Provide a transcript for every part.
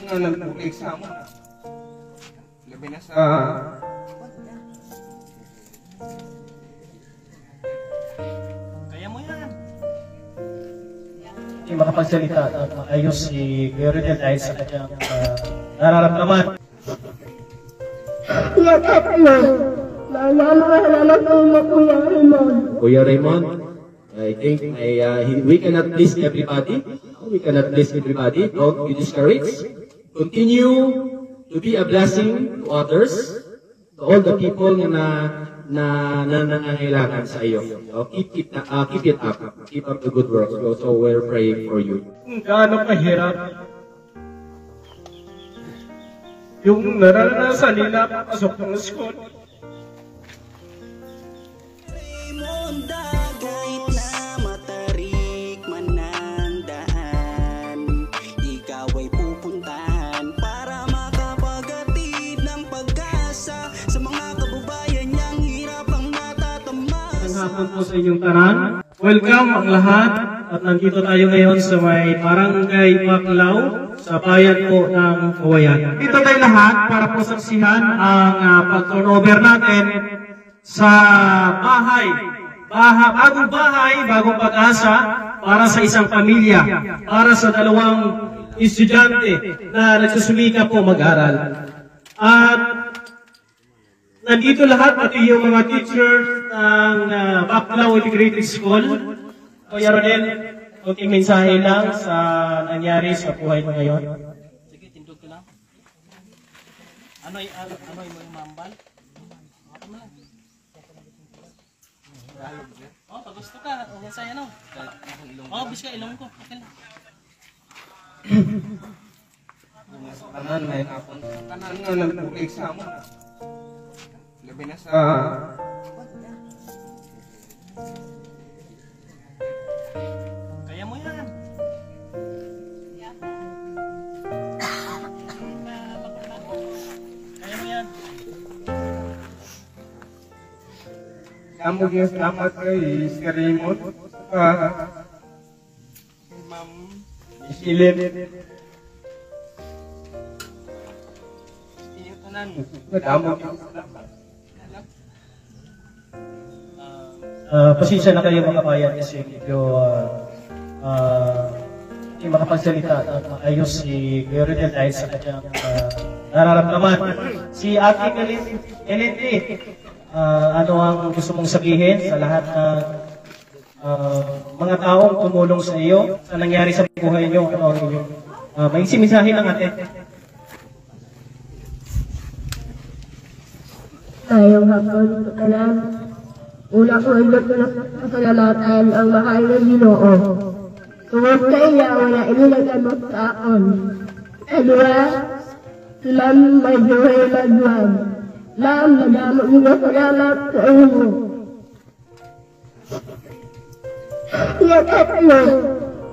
Ang nagpulik sa mo. Labi na sa... Kaya mo yan. Hindi makapagsalita at maayos si Kuya Rodel dahil sa kanyang nararamdaman. Kuya Raymond, I think we cannot please everybody. We cannot please everybody. Don't be discouraged. Continue to be a blessing to others, to all the people na nangangailangan sa iyo. So keep it up. Keep up the good work. So we're praying for you. Gaano kahirap yung naranasan nila pasok ng school. Hapon po sa inyong tanan. Welcome ang lahat at nandito tayo ngayon sa may Barangay Baclaw sa bayan po ng Kawayan. Dito tayo lahat para po saksihan ang pag-turnover natin sa bagong bahay, bagong pag-asa para sa isang pamilya, para sa dalawang estudyante na nagsusumika po mag-aral. At nandito lahat, pati yung mga teachers ng Baclaw Integrated School. Kuya Rodel, kunting mensahe lang sa nangyari sa buhay mo ngayon. Sige, tindog ko lang. Ano yung mambal? Ako na lang. Oh, pag gusto ka, mensahe ano? Oh, bis ka, ilong ko. Okay lang. Kanan na yun ako. Kanan nga nagpulik sa mo. Labi na sa... Kaya mo yan. Kaya mo yan. Salamat kay Sir Raymond. Ma'am Isilin. Iyo tanan. Madamo. Pasensya na kayo mga kabayan kasi medyo hindi makapagsalita at maayos si Kuya Rodel dahil sa kanyang nararamdaman. Si Ate Elite, ano ang gusto mong sabihin sa lahat ng mga taong tumulong sa iyo sa nangyari sa buhay niyo? May simisahin lang ate. Ngayong hapon, una ko ilot ko na pasalamatan ang mahal ng Ginoo. Tungkol sa iya, wala inilagamot sa akon. Kadua, silang may buhay magwan. Ma'am, madamo nyo salamat sa inyo. Iya tatlo,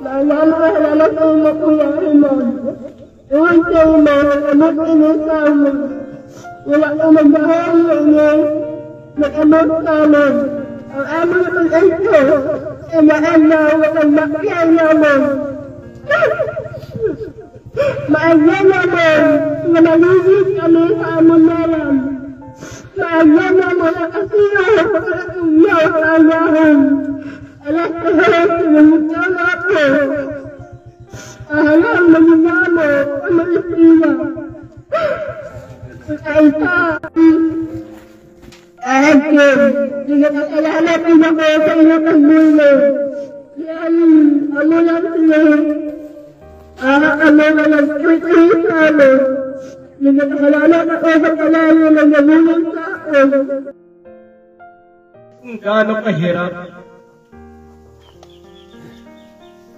mga salamat sa inyo Kuya Raymond. Tungkol sa inyo, amot inyo sa inyo. Wala ko magdahal sa inyo. Nag-amot namin ang aming pag-ito sa maanaw at ang bakyan namin. Maagyan namin na maligid kami sa amon nalang. Maagyan namin ang asiyo sa iyaw sa ayahan. Alas kahit sinamutang ako. Ahalang maginamo ang maisiya. Kaisa, Akin, hindi kakalalat din ako sa inyo pagbulo. Yan, ano lang sila. Ano nga nag-tweet sa ano. Hindi kakalalat ako sa kalayo na nabulong sa ako. Gaano kahirap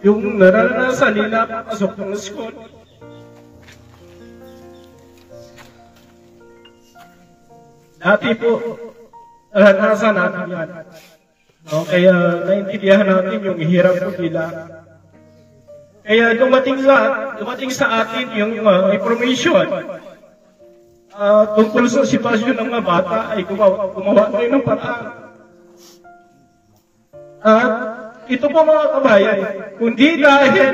yung naranasan nila pasok ng school. Dati po, naranasan natin yan. No? Kaya naintindihan natin yung hirap po nila. Kaya dumating sa atin yung information tungkol sa sitwasyon ng mga bata ay gumawa tayo ng paraan. At ito po mga kabayan, kundi dahil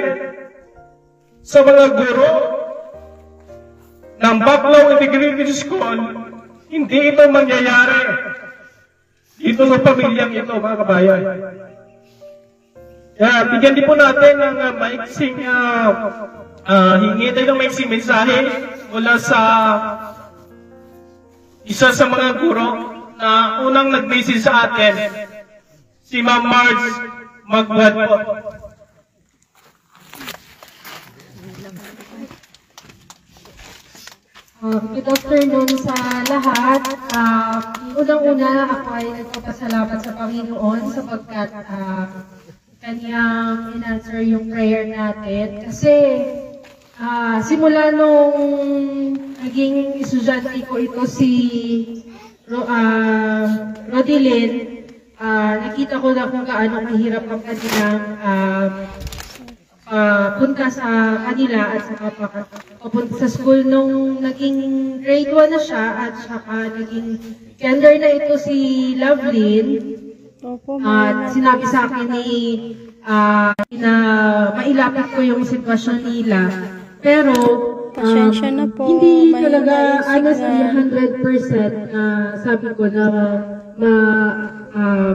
sa mga guro ng Baclaw Integrated School, hindi ito mangyayari dito sa pamilyang ito, mga kabayan. Kaya bigyan din po natin ng maiksing hingi tayo ng maiksing mensahe mula sa isa sa mga guro na unang nag-message sa atin, si Ma'am Marge Magwad po. Good afternoon sa lahat. Unang-una, ako ay nagpapasalamat sa Panginoon sapagkat Kanyang in-answer yung prayer natin. Kasi simula nung naging estudyante ko ito si Rodilyn, nakita ko na kung gaano mahirap ang kanilang punta sa kanila at saka papunta sa school nung naging grade 1 na siya at saka naging kinder na ito si Lovelyn. At sinabi sa akin na mailapit ko yung sitwasyon nila. Pero pasensya na po. Hindi talaga honestly 100% sabi ko na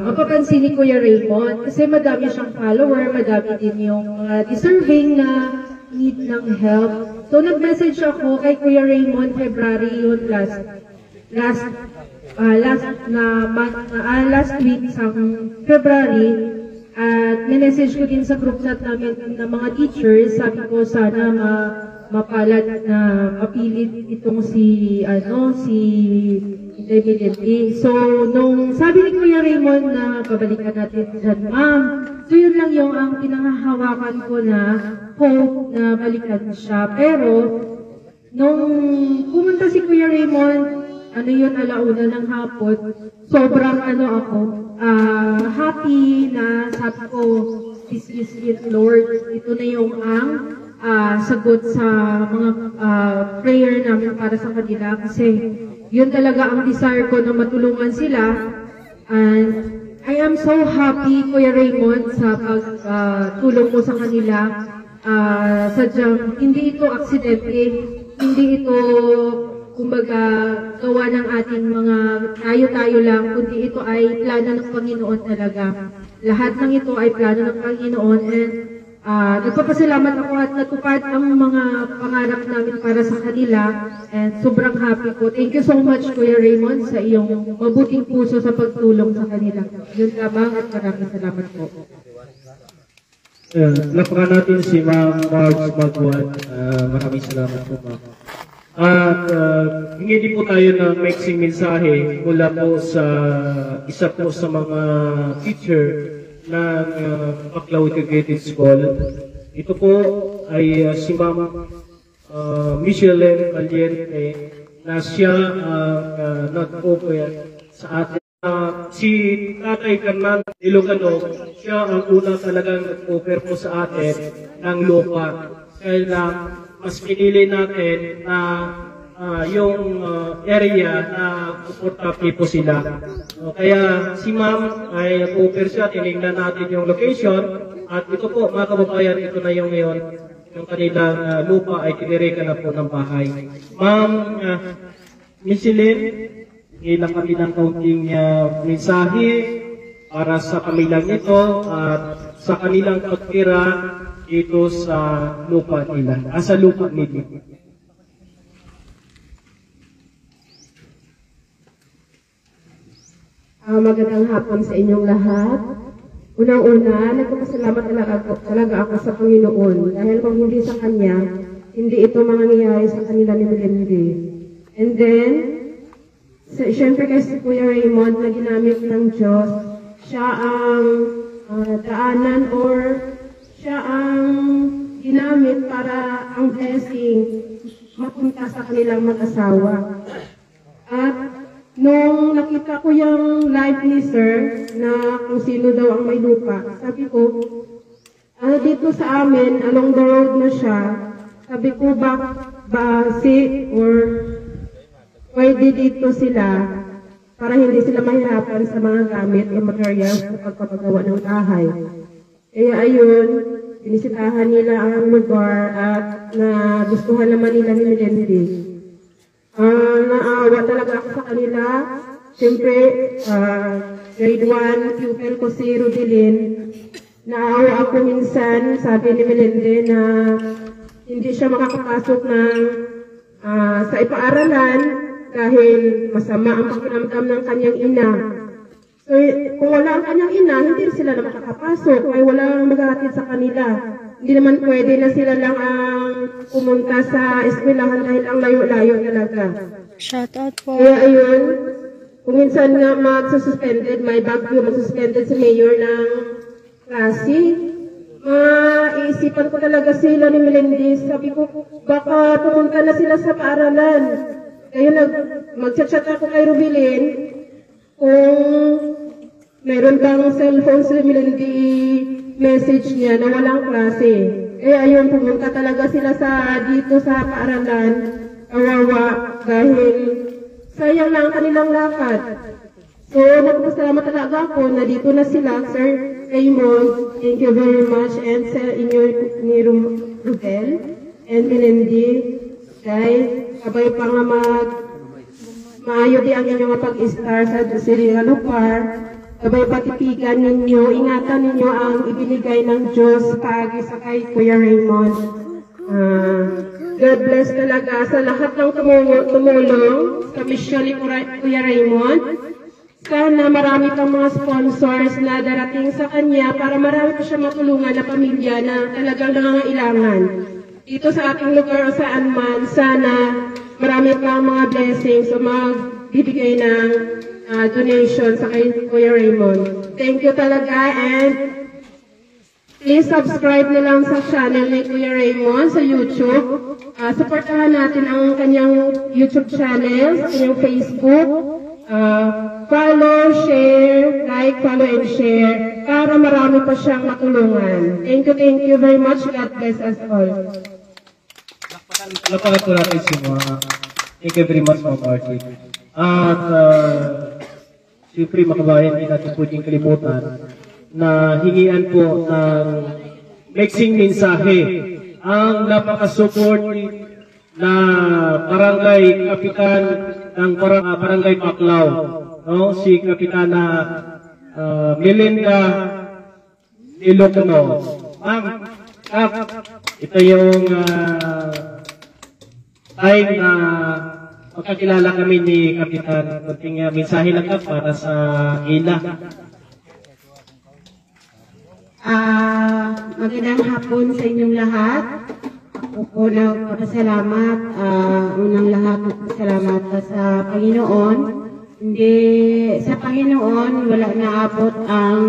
mapapansin ni Kuya Raymond kasi madami siyang follower, madami din yung deserving na need ng help. So nag-message ako kay Kuya Raymond February yun last week sa February at minessage ko din sa group chat namin ng mga teachers. Sabi ko sana mapalad na mapilit itong si Debbie. So, nung sabi ni Kuya Raymond na babalikan natin dyan, ma'am, so yun lang yung ang pinangahawakan ko na hope na balikan siya. Pero, nung pumunta si Kuya Raymond, alauna ng hapon, sobrang happy na sabi ko, this is it, Lord. Ito na yung sagot sa mga prayer namin para sa kanila kasi yun talaga ang desire ko na matulungan sila. And I am so happy, Kuya Raymond, sa pagtulong mo sa kanila. Sadyang hindi ito aksidente, hindi ito kumbaga gawa ng ating mga tayo-tayo lang, kundi ito ay plano ng Panginoon talaga. Lahat ng ito ay plano ng Panginoon and nagpapasalamat ako at natupad ang mga pangarap namin para sa kanila and sobrang happy ko. Thank you so much, Kuya Raymond, sa iyong mabuting puso sa pagtulong sa kanila. Yun lamang at maraming salamat po. Lapakan natin si Ma'am Marge Magwad. Maraming salamat po, Ma'am. At hingi din po tayo ng mixing mensahe mula po sa isa po sa mga teacher ng Baclaw Integrated School. Ito po ay si Ma'am Michelle Valiente na siya nag-offer sa atin. Si Tatay Carnan Ilocano, siya ang una talagang nag-offer po sa atin ng lupa. Kaya mas pinili natin na yung area na komportable po sila. Kaya si Ma'am ay nag-offer siya, tinignan natin yung location at ito po mga kababayan, ito na yung ngayon yung kanilang lupa ay tinireka na po ng bahay. Ma'am Micheline, ilang kami ng kaunting mensahe para sa kamilang ito at sa kanilang pagtira dito sa lupa nila, sa lupa nila. Magandang hapon sa inyong lahat. Unang-una, nagpapasalamat talaga ako sa Panginoon dahil kung hindi sa Kanya, hindi ito mangyayari sa kanila ni Melindy. And then, siyempre kay si Kuya Raymond na ginamit ng Diyos, siya ang daanan or siya ang ginamit para ang blessing mapunta sa kanilang mag-asawa. At nung nakita ko yung live ni Sir na kung sino daw ang may lupa, sabi ko, dito sa amin, along the road na siya, sabi ko or pwede dito sila para hindi sila mahirapan sa mga gamit o materials sa pagpapagawa ng bahay. Kaya ayun, binisitahan nila ang lugar at nagustuhan naman nila ni Melindy. Naawa talaga ako sa kanila. Siyempre, grade 1 pupil ko si Rudelin. Naawa ako minsan, sabi ni Melende na hindi siya makakapasok ng sa ipaaralan dahil masama ang pakiramdam ng kanyang ina. So, kung wala ang kanyang ina, hindi sila na makakapasok, ay walang maghahatid sa kanila. Hindi naman pwede na sila lang ang pumunta sa eskwelahan dahil ang layo-layo talaga. Shout out po. Kaya ayun, kung minsan nga magsuspended, may bagyo, magsuspended si mayor ng klase, iisipan ko talaga sila ni Melendez. Sabi ko, baka pumunta na sila sa paaralan. Kaya mag-chat ako kay Rubilin kung meron bang cellphone si Melendez message niya na walang klase. Ayun, pumunta talaga sila dito sa paaralan. Kawawa dahil sayang lang ang kanilang lakad. So, nagpasalamat talaga ako na dito na sila, Sir Raymond. Thank you very much. And sa inyo ni Rubel and Melendez. Guys, sabay pa nga maayo di ang inyong pag-star sa Siriano Park. Sabay patitigan ninyo, ingatan ninyo ang ibinigay ng Diyos pagi sa kay Kuya Raymond. God bless talaga sa lahat ng tumulong sa mission ni Kuya Raymond. Sana marami pang mga sponsors na darating sa kanya para marami pa siya matulungan na pamilya na talagang nangangailangan. Dito sa ating lugar o saan man, sana marami pang mga blessings o magbibigay ng donation sa kay Kuya Raymond. Thank you talaga, and please subscribe na lang sa channel ni Kuya Raymond sa YouTube. Supportahan natin ang kanyang YouTube channel, sa kanyang Facebook. Follow, share, like, follow, and share para marami pa siyang matulungan. Thank you very much. God bless us all. Lapakan po natin si mga. Thank you very much, Ma'am Margie. At siyempre mga kabayan, hindi natin po yung kalimutan na hingian po ng mixing mensahe ang napaka-support na barangay kapitan ng barangay Baclaw, no? Si Kapitana Melinda Ilocano. Ma'am, ito yung time na magkakilala kami ni Kapitan. Kunting mensahe lang ka para sa ila. Magandang hapon sa inyong lahat. Ako po nagpapasalamat. Unang lahat nagpapasalamat sa Panginoon. Hindi sa Panginoon wala naabot ang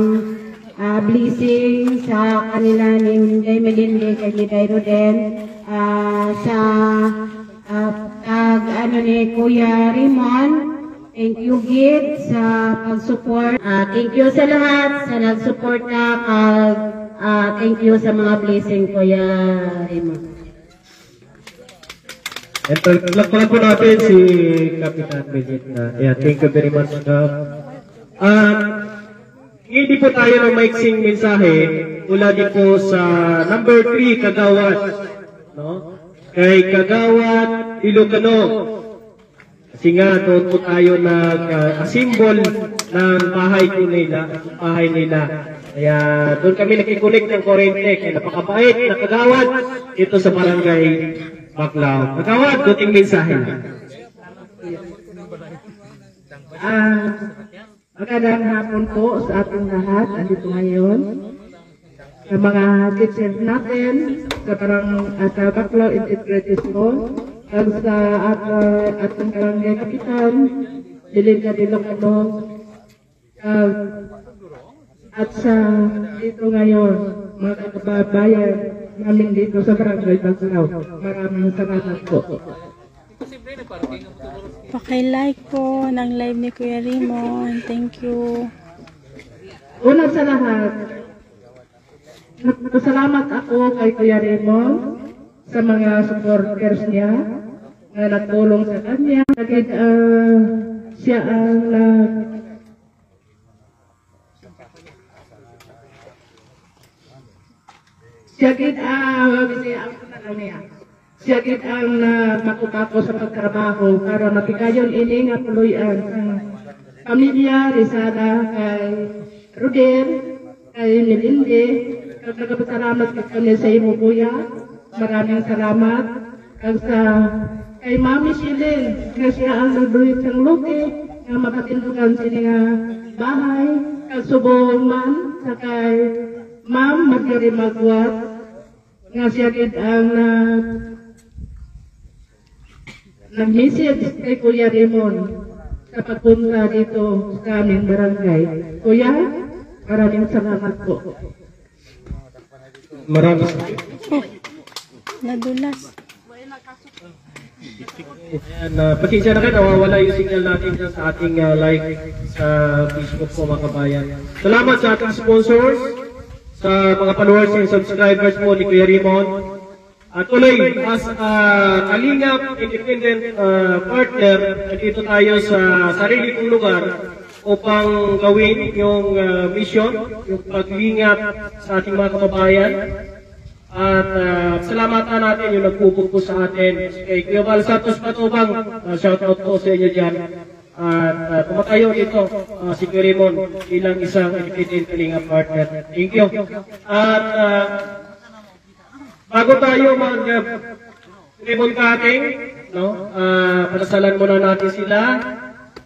blessing sa kanila ni Hunday Melinde kay Liday Roden, sa ni Kuya Raymond. Thank you Gid sa pag-support. Thank you sa lahat sa nag-support na. Thank you sa mga blessing Kuya Raymond. And palakpakan po natin si Kapitan Melinda. Yeah, thank you very much. Hindi po tayo ng mixing mensahe mula din po sa number 3, Kagawad. No? Kay Kagawad Ilocano. Kasi nga, doon po tayo nag-symbol ng bahay nila. Kaya doon kami nakikonnect ng kurente. Kaya napakabait na Kagawad ito sa barangay Baclaw. Kagawad, duting mensahe. Magandang hapon po sa ating lahat andito ngayon. Sa mga teacher natin sa Baclaw Integrated School, at sa ating barangay kapitan, Melinda Ilocano, at sa dito ngayon, mga kababayan namin dito sa barangay Baclaw. Maraming salamat po. Paki-like po ng live ni Kuya Raymond. Thank you. Una sa lahat, nagpasalamat ako kay Kuya Raymond sa mga supporters niya na nagtulong sa kanya. Siya ang siya gid ang makutako sa pagtrabaho para mapigayon ini nga puloy-an ang pamilya Rizada kay Ruder, kay Melinde. Nagpasalamat kami sa imo kuya. Maraming salamat. Kag sa kay Mami Shilin, nga siya ang nagbulit ng luti nga makatindugan sa nga bahay. Kag subong man sa kay Ma'am Marjorie Magwat nga siya gid ang nag-message kay Kuya Raymond sa pagpunta dito sa aming barangay. Kuya, maraming salamat po. Maraming Nadulas. Ayan, pasensya na kayo, nawawala yung signal natin dyan sa ating live sa Facebook po mga kabayan. Salamat sa ating sponsors, sa mga followers and subscribers po ni Kuya Raymond. At tuloy, as Kalingap Independent Partner, nandito tayo sa sarili kong lugar upang gawin yung mission, yung paglingap sa ating mga kababayan. At salamatan natin yung nagpupugpo sa atin. Kay Kuya Val Santos Patubang, shoutout po sa inyo dyan. At kumatayo dito si Kuya Raymond bilang isang independent Kalingap Partner. Thank you. At bago tayo mag-ribbon cutting, no? Panasalan muna natin sila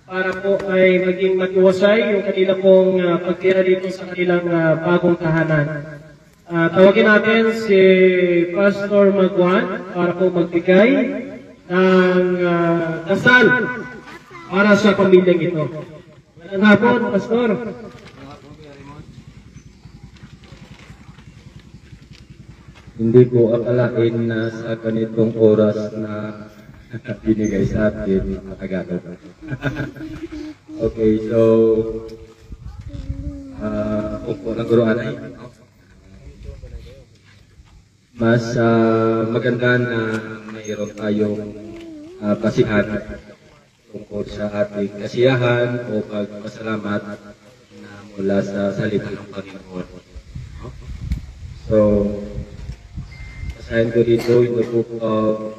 para po ay maging matiwasay yung kanilang pong pagtira dito sa kanilang bagong tahanan. Tawagin natin si Pastor Magwan para po magbigay ng dasal para sa pamilyang ito. Magandang hapon, Pastor. Hindi ko akalain na sa ganitong oras na binigay sa atin makagagal. Okay, so kung po naguruan ay mas maganda na mayroon tayong basihan tungkol sa ating kasiyahan o pagpasalamat na mula sa salita ng Panginoon. So, basahin ko dito in the book of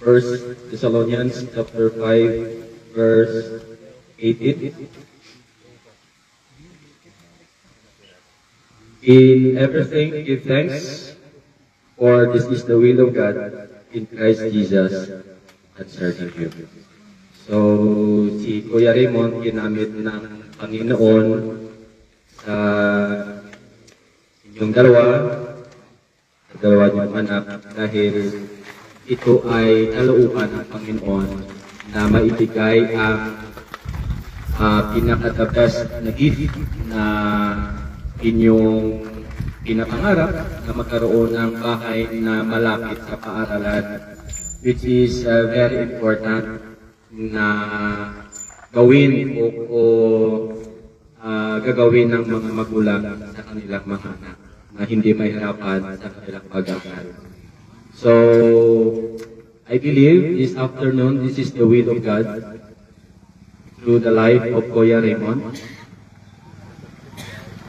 1 Thessalonians chapter 5 verse 18. In everything give thanks, for this is the will of God in Christ Jesus concerning you. So, si Kuya Raymond ginamit ng Panginoon sa inyong dalawa niyong anak dahil ito ay kalooban ng Panginoon na maibigay ang pinaka-the best na gift na inyong pinapangarap na magkaroon ng bahay na malapit sa paaralan, which is very important na gawin o gagawin ng mga magulang sa kanilang mga anak na hindi mahirapan sa kanilang pag-aaral. So, I believe this afternoon, this is the will of God through the life of Kuya Raymond.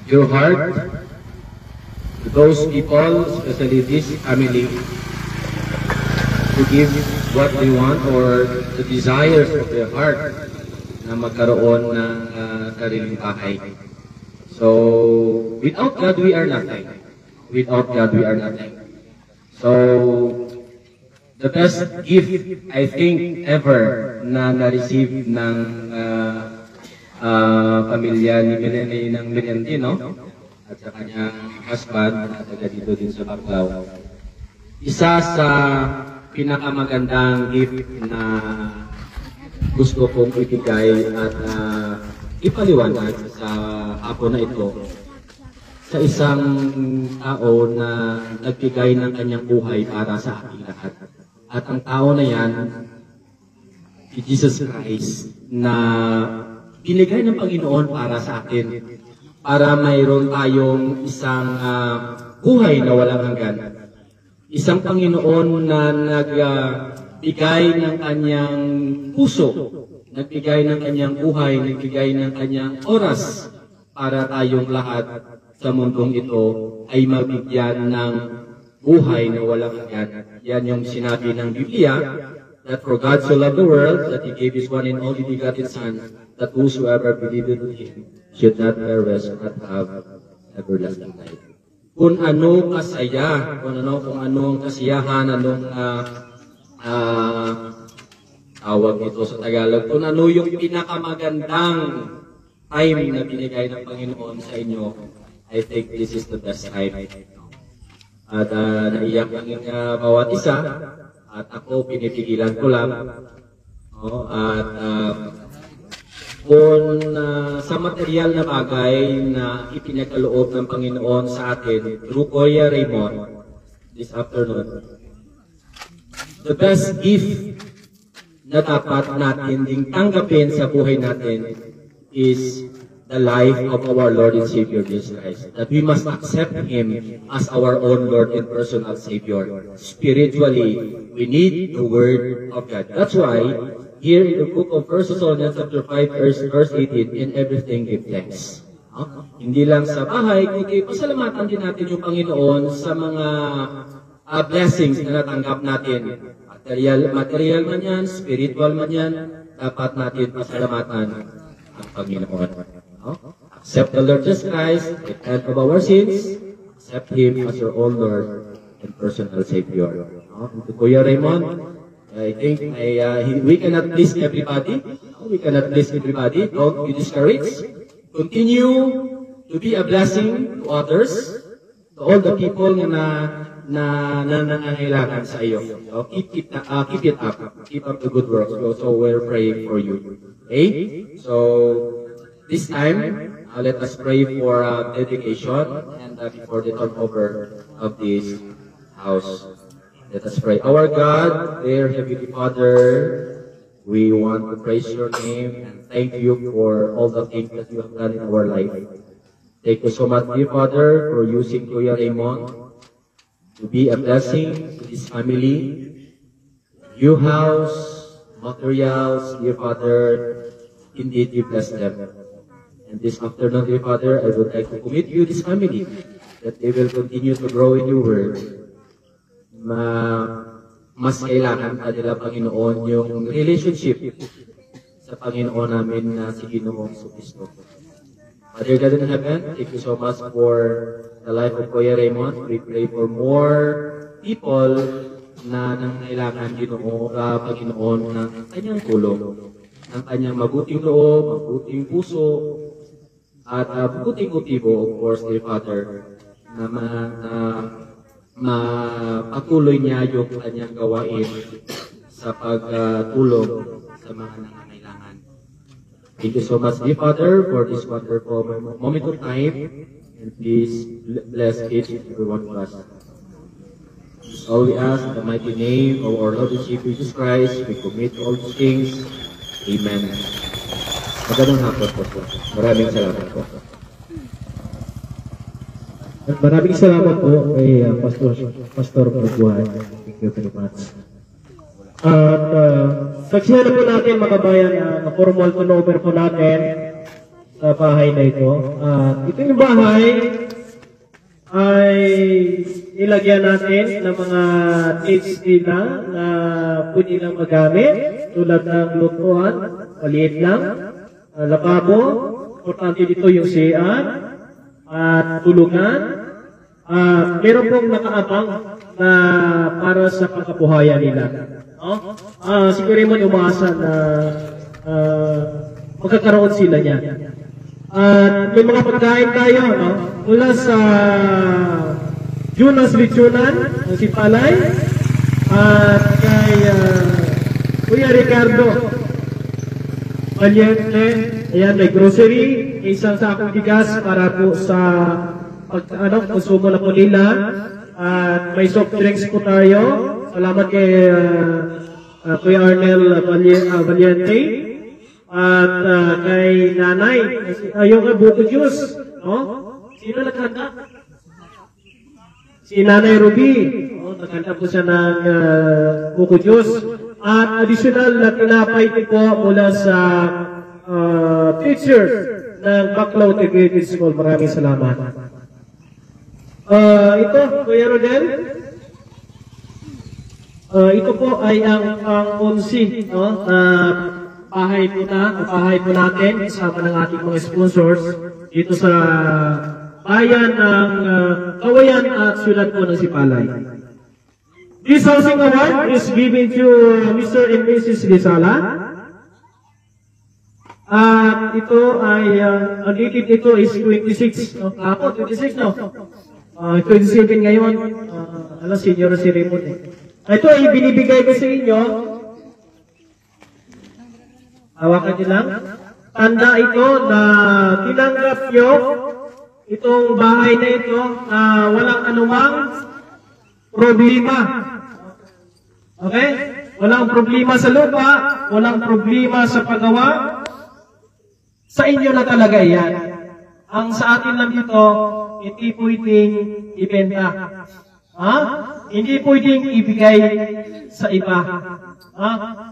Your heart to those people, especially this family, to give what they want or the desires of their heart na magkaroon ng sariling bahay. So, without God, we are nothing. Without God, we are nothing. So, the best gift, I think, ever na na-receive ng pamilya ni Melendino at sa kanyang husband na taga dito din sa Baclaw. Isa sa pinakamagandang gift na gusto kong ibigay at ipaliwanag sa hapon na ito sa isang tao na nagbigay ng kanyang buhay para sa ating lahat. At ang tao na yan, si Jesus Christ, na binigay ng Panginoon para sa atin, para mayroon tayong isang buhay na walang hanggan. Isang Panginoon na nagbigay ng kanyang puso, nagbigay ng kanyang buhay, nagbigay ng kanyang oras para tayong lahat sa mundong ito ay mabigyan ng buhay na walang hanggan. Yan yung sinabi ng Biblia, that for God so loved the world, that He gave His one and only begotten Son, that whosoever believeth in Him should not perish but have everlasting life. Kung ano kasaya, kung anong kasiyahan, anong tawag ito sa Tagalog, kung ano yung pinakamagandang time na binigay ng Panginoon sa inyo, I think this is the best time. At naiyak lang yung bawat isa, at ako pinipigilan ko lang. At kung sa material na bagay na ipinakaloob ng Panginoon sa atin through Kuya Raymond this afternoon, the best gift na dapat natin ding tanggapin sa buhay natin is the life of our Lord and Savior Jesus Christ. That we must accept Him as our own Lord and personal Savior. Spiritually, we need the Word of God. That's why, here in the book of 1 Thessalonians chapter 5, verse 18, in everything give thanks. Hindi lang sa bahay, kundi pasalamatan din natin yung Panginoon sa mga blessings na natanggap natin. Material man yan, spiritual man yan, dapat natin pasalamatan ang Panginoon. Accept the Lord Jesus Christ, repent of our sins, accept Him as your own Lord and personal Savior. To Kuya Raymond, I think we cannot please everybody. We cannot please everybody. Don't be discouraged. Continue to be a blessing to others, to all the people na nangangailangan sa iyo. So, keep it up. Keep up the good work. So we're praying for you. Okay? So this time, let us pray for dedication and before the turnover of this house. Let us pray. Our God, dear Heavenly Father, we want to praise your name and thank you for all the things that you have done in our life. Thank you so much, dear Father, for using Kuya Raymond to be a blessing to this family. Your house, materials, dear Father, indeed you bless them. And this afternoon, dear Father, I would like to commit you this family, that they will continue to grow in your word. Mas kailangan pa nila, Panginoon, yung relationship sa Panginoon namin na si Ginoong Jesucristo. Father God in heaven, thank you so much for the life of Kuya Raymond. We pray for more people na nangailangan Panginoon ng kanyang tulong, ng kanyang mabuting loob, mabuting puso, at mabuting motibo, of course, dear Father, na mapatuloy niya yung kanyang gawain sa pagtulong sa mga nangangailangan. Thank you so much, dear Father, for this wonderful moment of time, and please bless each and every one of us. This all we ask in the mighty name of our Lord and Savior Jesus Christ. We commit all these things. Amen. Magandang hapon po. Maraming salamat po. At maraming salamat po kay Pastor Berguan. Thank you very much. At saksihan po natin mga kabayan na formal turnover po natin sa bahay na ito. Ito yung bahay ay ilagyan natin ng mga needs nila na pwede lang magamit tulad ng lutuan, maliit lang, lababo, importante dito yung CR at tulugan. Meron pong nakaabang na para sa pangkabuhayan nila. Siguro mo umaasa na magkakaroon sila niya. At may mga pagkain tayo mula sa Jonas Lechonan, ang si Palay, at kay Kuya Ricardo Valiente. Ayan, may grocery, may isang sakong bigas para po sa konsumo na po nila. At may soft drinks po tayo. Salamat kay Kuya Arnel Valiente. At kay Nanay, yung buko juice. Sino naghanda? Si Nanay Ruby. Naghanda po siya ng buko juice. At additional na tinapay po mula sa teacher ng Baclaw Integrated School. Maraming salamat. Ito, Kuya Rodel, Ito po ay ang pang-11, no? Bahay po natin, kasama ng ating mga sponsors dito sa bayan ng Kawayan at siyudad po ng Sipalay. This housing award is given to Mr. and Mrs. Rizala. At ito ay, ang dated ito is 26, no? Ako, 26, no? 27 ngayon, senior si Raymond eh. Ito ay binibigay ko sa inyo. Hawakan nyo lang. Tanda ito na tinanggap nyo itong bahay na ito na walang anumang problema. Okay? Walang problema sa lupa, walang problema sa paggawa. Sa inyo na talaga yan. Ang sa atin lang dito, hindi pwedeng ibenta. Hindi pwedeng ibigay sa iba.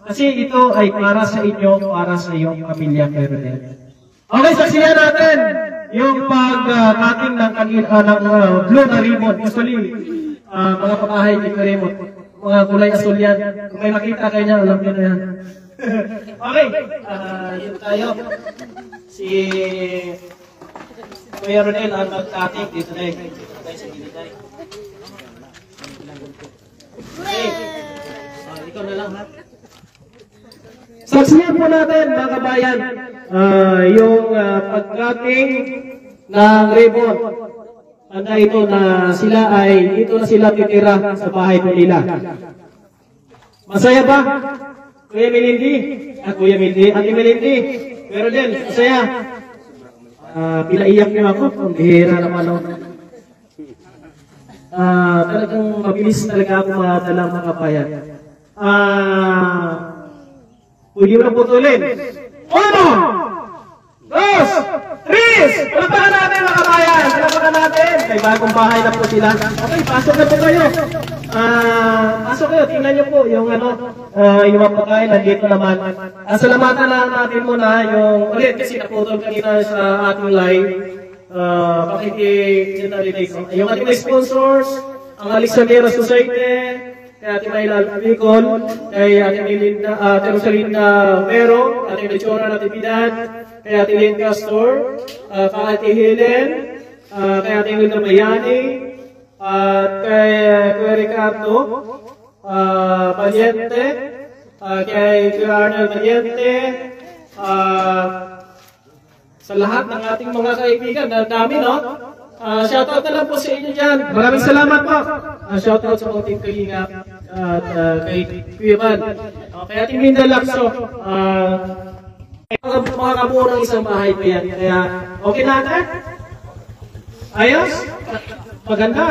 Kasi ito ay para sa inyo, para sa iyong pamilya. Okay, saksiyan natin yung pag-cutting ng blue na ribbon. Usually, mga pakahay ni Raymond, mga kulay asul yan. Kung may makita kayo niya, alam niyo na yan. Okay, dito tayo. Si Kuya Rodel ang mag-cutting dito tayo. Dito tayo sa gilid tayo. Okay. Ikaw na lang, ha? Saksiyan po natin, mga kabayan, yung pag-cutting ng ribbon. Tanda ito na sila ay, dito na sila titira sa bahay po nila. Masaya ba? Kuya Melindi? Kuya Melindi? Ate Melindi? Pero din, masaya. Pinaiyak niyo ako, kung bihira naman ako. Talagang mabilis talaga ako madala mga kabayan. Pwede mo na putulin. 1, 2, 3! Palapakan natin mga kabayan! Palapakan natin! May bagong bahay na po sila. Okay, pasok na po kayo. Pasok kayo, tingnan nyo po yung yung mga pagkain, nandito naman. Salamatan na natin muna yung ulit kasi naputol kanina sa ating live. Yung ating sponsors, ang Alexandera Society, kay Ate Mayla Alpicol, kay Ate Rosalinda Vero, Ate Lechora Natividad, kay Ate Lynn Castor, kay Ate Helen, kay Ate Hilda Mayani, at kay Kuya Ricardo Valiente, kay Kuya Arnel Valiente, sa lahat ng ating mga kaibigan, dami, no? Shoutout na lang po sa inyo dyan. Maraming salamat po. Shoutout sa ating kalinga at kay Kuya Van. Kay ating Linda Lacso. Mga kabuo ng isang bahay po yan. Kaya, okay na ata? Ayos? Maganda.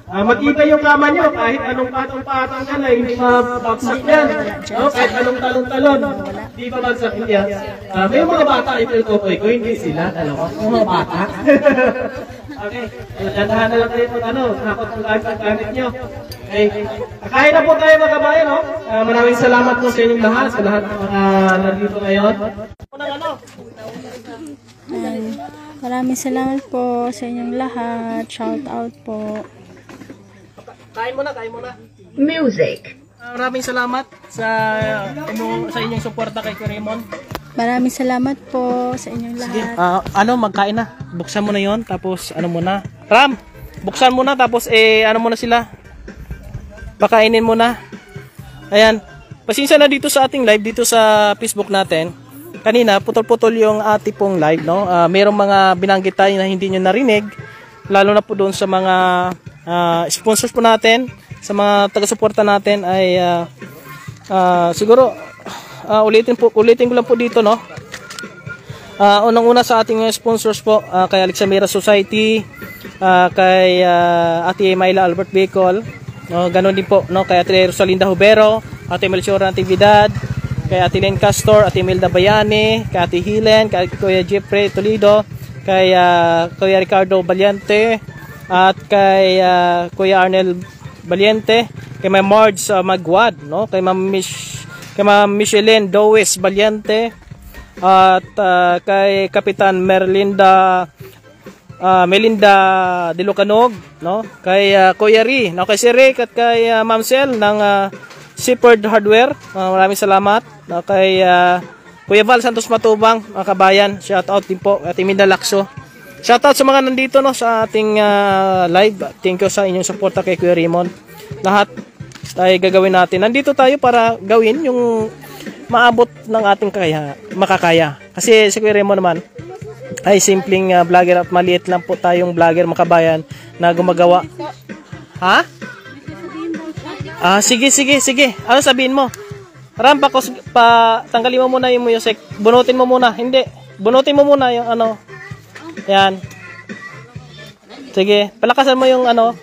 Mag-ibay yung kama nyo, kahit anong patong-patong yan ay hindi mabagsak yan. Kahit anong talon-talon, hindi mabagsak yan. May mga bata ito ko, hindi sila, dalawa. Mga bata. Okay, dandahan na lang tayo kung nakot ang gamit nyo. Okay, kakain na po tayo mga kabayan, no? Maraming salamat po sa inyong lahat, sa lahat ng mga nandito ngayon. Maraming salamat po sa inyong lahat. Shout out po. Kain muna. Music. Maraming salamat sa inyong suporta kay Raymond. Maraming salamat po sa inyong lahat. Magkain na. Buksan mo na yon, tapos muna. Ram, buksan mo na, tapos muna sila. Pakainin mo na. Ayan. Pasensya na dito sa ating live, dito sa Facebook natin. Kanina, putol-putol yung ating pong live, no? Merong mga binanggit tayo na hindi nyo narinig. Lalo na po doon sa mga sponsors po natin, sa mga taga-suporta natin ay siguro ulitin ko lang po dito, no. Unang-una sa ating sponsors po, kay Alexandera Society, kay Ate Mayla Albert Bicol, no, ganun din po, no, kay Ate Rosalinda Hubero, Ate Melchora Natividad, kay Ate Len Castor, Ate Milda Bayani, kay Ate Helen, kay Kuya Jeffrey Toledo, kay Kuya Ricardo Valiente, at kay Kuya Arnel Valiente, kay Ma'am Marge Magwad, no, kay Ma'am Michelene Dowes Valiente, at kay Kapitan Melinda Dilucanog, no, kay Kuya Ri, no, kay si Rick at kay Ma'am Sel ng Shepherd Hardware. Maraming salamat. Kay Kuya Val Santos Matubang, mga kabayan. Shout out din po. At Iminda Lakso. Shout out sa mga nandito no sa ating live. Thank you sa inyong suporta kay Kuya Raymond. Lahat tayo gagawin natin. Nandito tayo para gawin yung maabot ng ating makakaya. Kasi si Kuya Raymond naman ay simpleng vlogger at maliit lang po tayong vlogger, mga kabayan, na gumagawa. Ha? Sige. Ano sabihin mo? Ram, tanggalin mo muna yung music. Bunutin mo muna. Hindi. Bunutin mo muna yung ano. Yan. Sige. Palakasan mo yung ano.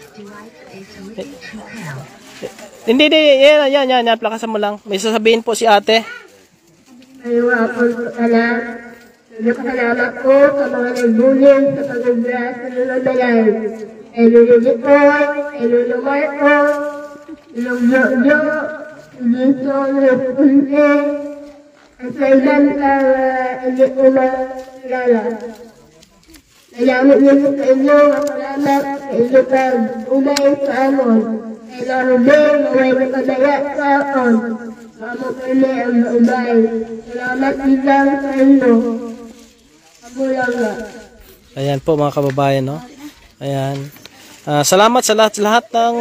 Hindi. Yan. Palakasan mo lang. May sasabihin po si ate. Nakasalamat po sa mga nagbunin sa pag-ubra sa luladayan. Elulugipon, elulumarko, ilugyo, dito, repunte, at sa ilan hindi ko makilala. Nalamit niyo sa inyo, salamat sa inyo pag-umay sa amon. Kailangan din, maway na kadaya sa amon. Mamo pili ang maubay. Salamat din lang sa inyo. Ayan po mga kababayan, no? Ayan. Salamat sa lahat ng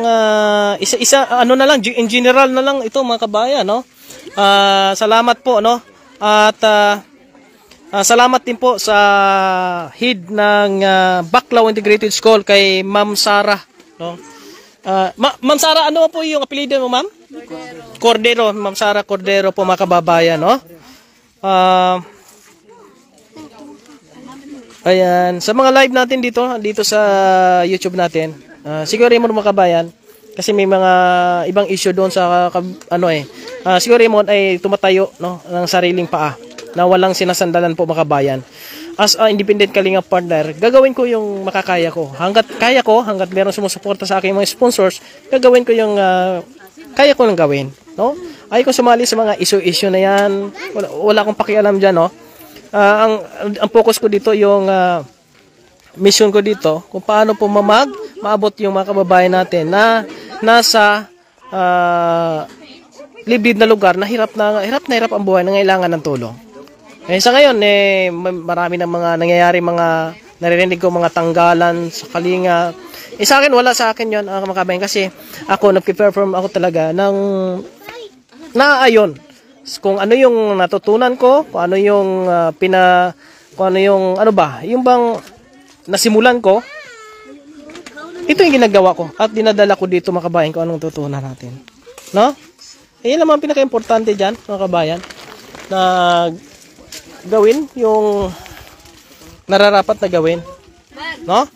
isa-isa, ano na lang, in general na lang ito mga kababayan, no? Salamat po, no? At salamat din po sa head ng Baclaw Integrated School kay Ma'am Sara, no? Ma'am Sara, ano po yung apelyido mo, ma'am? Cordero. Ma'am Sara Cordero po mga kababayan, no? Ayan, sa mga live natin dito sa YouTube natin. Siguro Raymond mga kabayan, kasi may mga ibang issue doon sa siguro Raymond ay tumatayo, no, ng sariling paa na walang sinasandalan po mga kabayan. As a independent Kalinga partner, gagawin ko yung makakaya ko. Hanggat kaya ko, hanggat meron sumusuporta sa aking mga sponsors, gagawin ko yung kaya ko nang gawin, no? Ay ko sumali sa mga issue na yan. Wala akong pakialam diyan, no? Ang focus ko dito, yung mission ko dito, kung paano po maabot yung mga kababayan natin na nasa liblib na lugar na hirap na hirap ang buhay, na kailangan ng tulong. Sa ngayon, marami ng mga nangyayari, mga naririnig ko, mga tanggalan sa Kalinga. Sa akin, wala sa akin yun, mga kababayan, kasi ako, nag-perform ako talaga ng naayon. Kung ano yung natutunan ko, kung ano yung yung bang nasimulan ko, ito yung ginagawa ko at dinadala ko dito mga kabayan kung anong tutunan natin, no? Yan naman pinaka-importante diyan mga kabayan, na gawin yung nararapat na gawin, no?